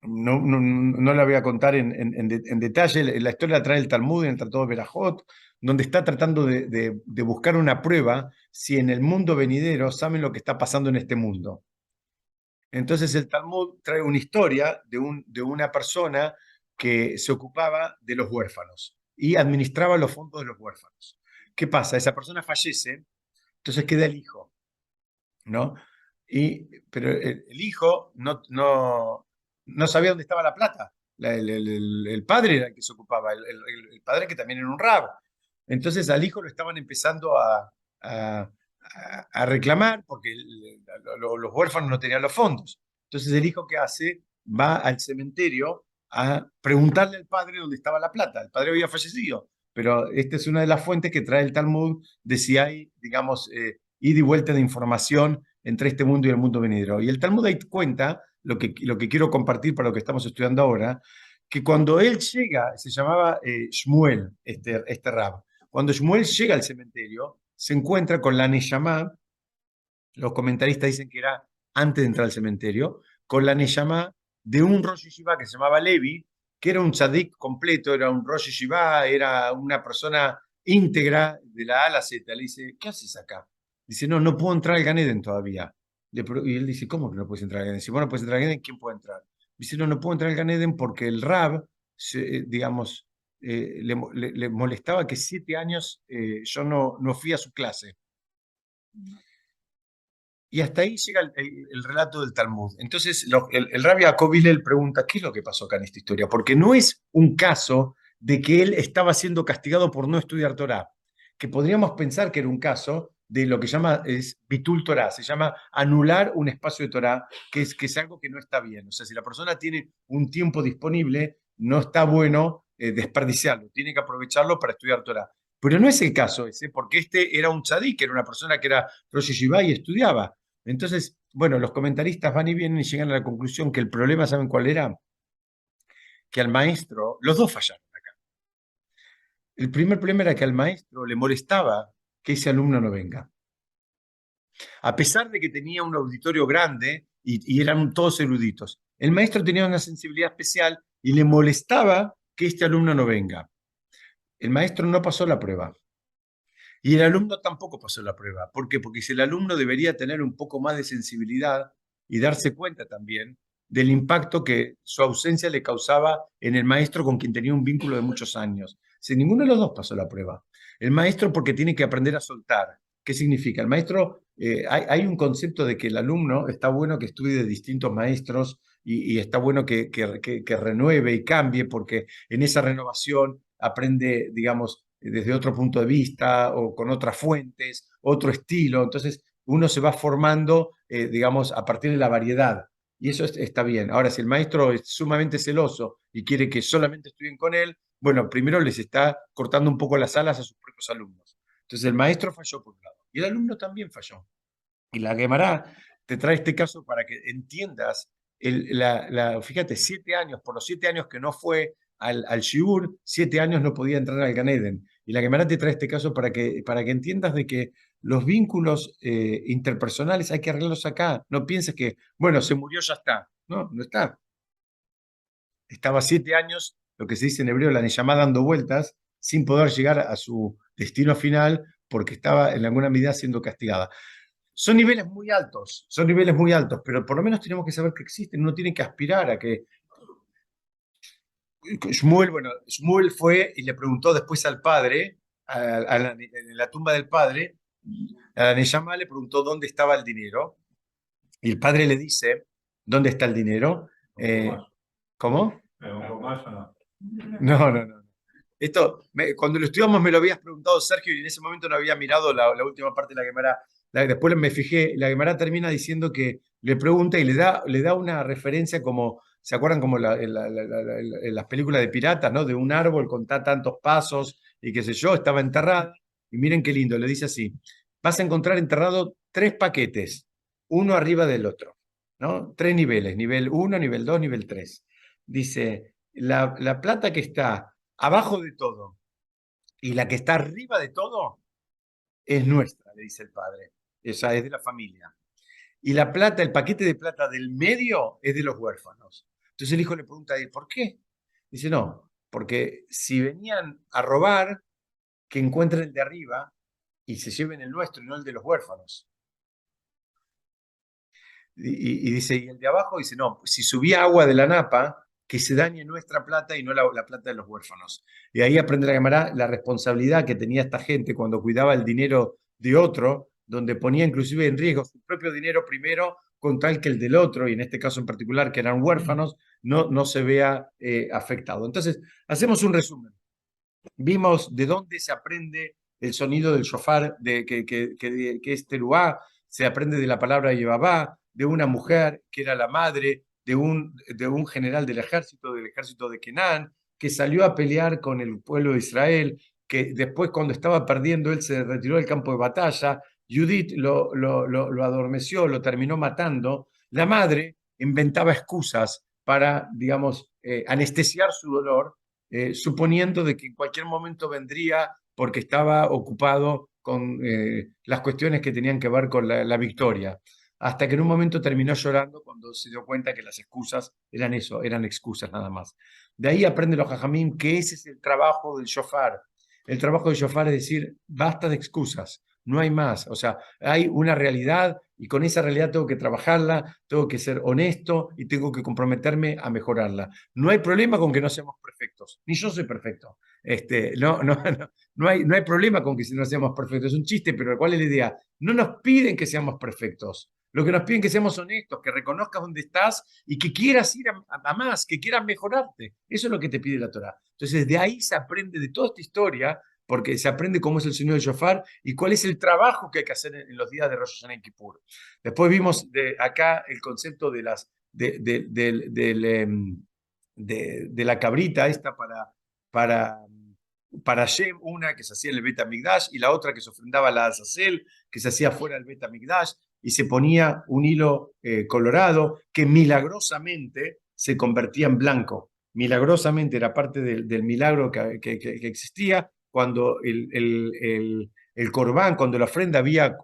no la voy a contar en detalle, la historia la trae el Talmud en el Tratado de Berajot, donde está tratando de buscar una prueba si en el mundo venidero saben lo que está pasando en este mundo. Entonces el Talmud trae una historia de una persona que se ocupaba de los huérfanos y administraba los fondos de los huérfanos. ¿Qué pasa? Esa persona fallece, entonces queda el hijo, ¿no? Pero el hijo no sabía dónde estaba la plata. El padre era el que se ocupaba, el padre que también era un rab. Entonces al hijo lo estaban empezando a reclamar porque los huérfanos no tenían los fondos. Entonces el hijo, ¿qué hace? Va al cementerio a preguntarle al padre dónde estaba la plata. El padre había fallecido, pero esta es una de las fuentes que trae el Talmud de si hay, digamos, ida y vuelta de información entre este mundo y el mundo venidero. Y el Talmud ahí cuenta, lo que quiero compartir para lo que estamos estudiando ahora, que cuando él llega, se llamaba Shmuel, este rab, cuando Shmuel llega al cementerio, se encuentra con la Neyamá, los comentaristas dicen que era antes de entrar al cementerio, con la Neyamá de un Rosh Yeshiva que se llamaba Levi, que era un tzadik completo, era un Rosh Yeshiva, era una persona íntegra de la A a la Z. Le dice, ¿qué haces acá? Dice, no puedo entrar al Gan Eden todavía. Y él dice, ¿cómo que no puedes entrar al Gan Eden? Dice, bueno, puedes entrar al Gan Eden, ¿quién puede entrar? Dice, no puedo entrar al Gan Eden porque el Rab, digamos, le molestaba que 7 años yo no fui a su clase. Y hasta ahí llega el relato del Talmud. Entonces el Rabbi Yaakov Hillel pregunta, ¿qué es lo que pasó acá en esta historia? Porque no es un caso de que él estaba siendo castigado por no estudiar Torah, que podríamos pensar que era un caso de lo que llama es Bitul Torah, se llama anular un espacio de Torah, que es algo que no está bien. O sea, si la persona tiene un tiempo disponible, no está bueno desperdiciarlo, tiene que aprovecharlo para estudiar Torah. Pero no es el caso ese, porque este era un tzadik, era una persona que era Rosh Yeshiva y estudiaba. Entonces, bueno, los comentaristas van y vienen y llegan a la conclusión que el problema, ¿saben cuál era? Que al maestro, los dos fallaron acá. El primer problema era que al maestro le molestaba que ese alumno no venga. A pesar de que tenía un auditorio grande y eran todos eruditos, el maestro tenía una sensibilidad especial y le molestaba que este alumno no venga. El maestro no pasó la prueba. Y el alumno tampoco pasó la prueba. ¿Por qué? Porque si el alumno debería tener un poco más de sensibilidad y darse cuenta también del impacto que su ausencia le causaba en el maestro con quien tenía un vínculo de muchos años. Si ninguno de los dos pasó la prueba. El maestro porque tiene que aprender a soltar. ¿Qué significa? El maestro hay un concepto de que el alumno está bueno que estudie de distintos maestros y está bueno que renueve y cambie porque en esa renovación aprende, digamos, desde otro punto de vista o con otras fuentes, otro estilo. Entonces, uno se va formando, digamos, a partir de la variedad. Y eso está bien. Ahora, si el maestro es sumamente celoso y quiere que solamente estudien con él, bueno, primero les está cortando un poco las alas a sus propios alumnos. Entonces, el maestro falló por un lado y el alumno también falló. Y la Guemará te trae este caso para que entiendas, fíjate, 7 años, por los 7 años que no fue al Shiur, 7 años no podía entrar al Gan Eden. Y la Guemará te trae este caso para que entiendas de que los vínculos interpersonales hay que arreglarlos acá. No pienses que, bueno, se murió, ya está. No, no está. Estaba 7 años, lo que se dice en hebreo, la Neyamá dando vueltas, sin poder llegar a su destino final porque estaba en alguna medida siendo castigada. Son niveles muy altos, pero por lo menos tenemos que saber que existen, uno tiene que aspirar a que... Shmuel fue y le preguntó después al padre, en la tumba del padre, a la Neyamá le preguntó dónde estaba el dinero, y el padre le dice, ¿dónde está el dinero? ¿Cómo? No. Cuando lo estudiamos me lo habías preguntado, Sergio, y en ese momento no había mirado la última parte de la Guemará. Después me fijé, la Guemará termina diciendo que le pregunta y le da una referencia como, ¿se acuerdan como en las películas de piratas, ¿no? De un árbol con tantos pasos y qué sé yo, estaba enterrada. Y miren qué lindo, le dice así, vas a encontrar enterrado 3 paquetes, uno arriba del otro, ¿no? 3 niveles, nivel 1, nivel 2, nivel 3. Dice, la plata que está abajo de todo y la que está arriba de todo es nuestra, le dice el padre. Esa es de la familia. Y la plata, el paquete de plata del medio es de los huérfanos. Entonces el hijo le pregunta a él, ¿por qué? Dice, no, porque si venían a robar, que encuentren el de arriba y se lleven el nuestro y no el de los huérfanos. Y dice, y el de abajo dice, no, si subía agua de la napa, que se dañe nuestra plata y no la plata de los huérfanos. Y ahí aprende la Guemará la responsabilidad que tenía esta gente cuando cuidaba el dinero de otro, donde ponía inclusive en riesgo su propio dinero primero con tal que el del otro, y en este caso en particular que eran huérfanos, no se vea afectado. Entonces, hacemos un resumen. Vimos de dónde se aprende el sonido del shofar, que es teruá, se aprende de la palabra yevabá, de una mujer que era la madre de un general del ejército de Kenan, que salió a pelear con el pueblo de Israel, que después cuando estaba perdiendo él se retiró del campo de batalla, Judith lo adormeció, lo terminó matando, la madre inventaba excusas para, digamos, anestesiar su dolor, suponiendo de que en cualquier momento vendría porque estaba ocupado con las cuestiones que tenían que ver con la victoria. Hasta que en un momento terminó llorando cuando se dio cuenta que las excusas eran eso, eran excusas nada más. De ahí aprende los jajamim que ese es el trabajo del shofar. El trabajo del shofar es decir, basta de excusas, no hay más. O sea, hay una realidad y con esa realidad tengo que trabajarla, tengo que ser honesto y tengo que comprometerme a mejorarla. No hay problema con que no seamos perfectos, ni yo soy perfecto. No hay problema con que no seamos perfectos, es un chiste, pero ¿cuál es la idea? No nos piden que seamos perfectos. Lo que nos piden es que seamos honestos, que reconozcas dónde estás y que quieras ir a más, que quieras mejorarte. Eso es lo que te pide la Torá. Entonces, de ahí se aprende de toda esta historia, porque se aprende cómo es el sonido del shofar y cuál es el trabajo que hay que hacer en los días de Rosh Hashanah y Kippur. Después vimos acá el concepto de la cabrita esta para Shem, una que se hacía en el Bet HaMikdash y la otra que se ofrendaba a la Azazel, que se hacía fuera del Bet HaMikdash, y se ponía un hilo colorado que milagrosamente se convertía en blanco. Milagrosamente era parte del milagro que existía cuando el corbán, cuando la ofrenda había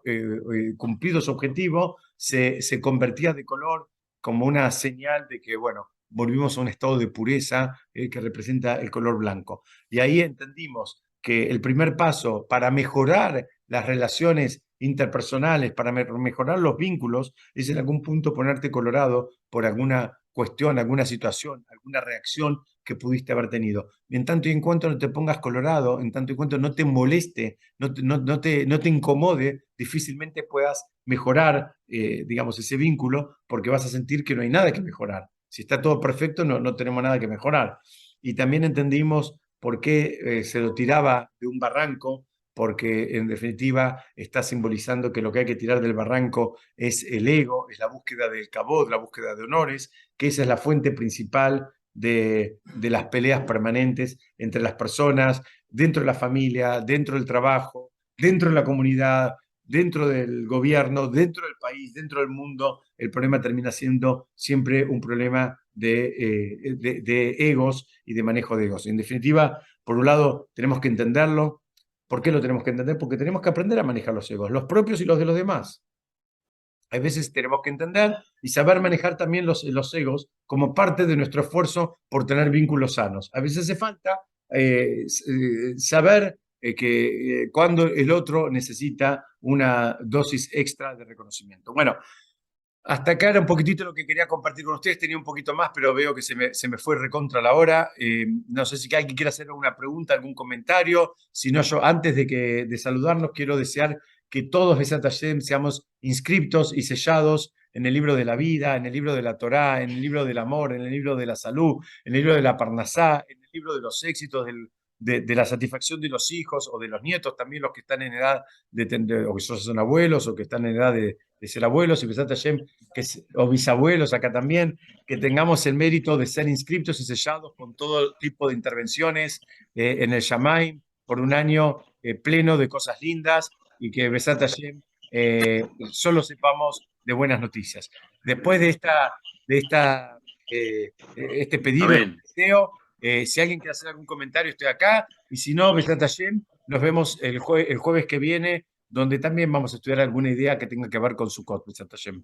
cumplido su objetivo, se convertía de color como una señal de que, bueno, volvimos a un estado de pureza que representa el color blanco. Y ahí entendimos que el primer paso para mejorar las relaciones interpersonales, para mejorar los vínculos, es en algún punto ponerte colorado por alguna cuestión, alguna situación, alguna reacción que pudiste haber tenido. En tanto y en cuanto no te pongas colorado, en tanto y en cuanto no te moleste, no te incomode, difícilmente puedas mejorar, digamos, ese vínculo, porque vas a sentir que no hay nada que mejorar. Si está todo perfecto, no tenemos nada que mejorar. Y también entendimos por qué se lo tiraba de un barranco, porque en definitiva está simbolizando que lo que hay que tirar del barranco es el ego, es la búsqueda del cabot, la búsqueda de honores, que esa es la fuente principal de las peleas permanentes entre las personas, dentro de la familia, dentro del trabajo, dentro de la comunidad, dentro del gobierno, dentro del país, dentro del mundo. El problema termina siendo siempre un problema de egos y de manejo de egos. En definitiva, por un lado, tenemos que entenderlo. ¿Por qué lo tenemos que entender? Porque tenemos que aprender a manejar los egos, los propios y los de los demás. A veces tenemos que entender y saber manejar también los egos como parte de nuestro esfuerzo por tener vínculos sanos. A veces hace falta saber que cuando el otro necesita una dosis extra de reconocimiento. Bueno, hasta acá era un poquitito lo que quería compartir con ustedes. Tenía un poquito más, pero veo que se me fue recontra la hora. No sé si alguien quiere hacer alguna pregunta, algún comentario. Si no, yo antes de saludarnos quiero desear que todos, Besat Hashem, seamos inscriptos y sellados en el libro de la vida, en el libro de la Torá, en el libro del amor, en el libro de la salud, en el libro de la Parnasá, en el libro de los éxitos, de la satisfacción de los hijos o de los nietos, también los que están en edad o que son abuelos o que están en edad de ser abuelos, y Besat Hashem, o bisabuelos acá también, que tengamos el mérito de ser inscriptos y sellados con todo tipo de intervenciones en el Shamaim por un año pleno de cosas lindas, y que Besat Hashem solo sepamos de buenas noticias. Después de este pedido, Amén. deseo, si alguien quiere hacer algún comentario, estoy acá, y si no, Besat Hashem, nos vemos el jueves que viene, donde también vamos a estudiar alguna idea que tenga que ver con Sukkot, Besat Hashem.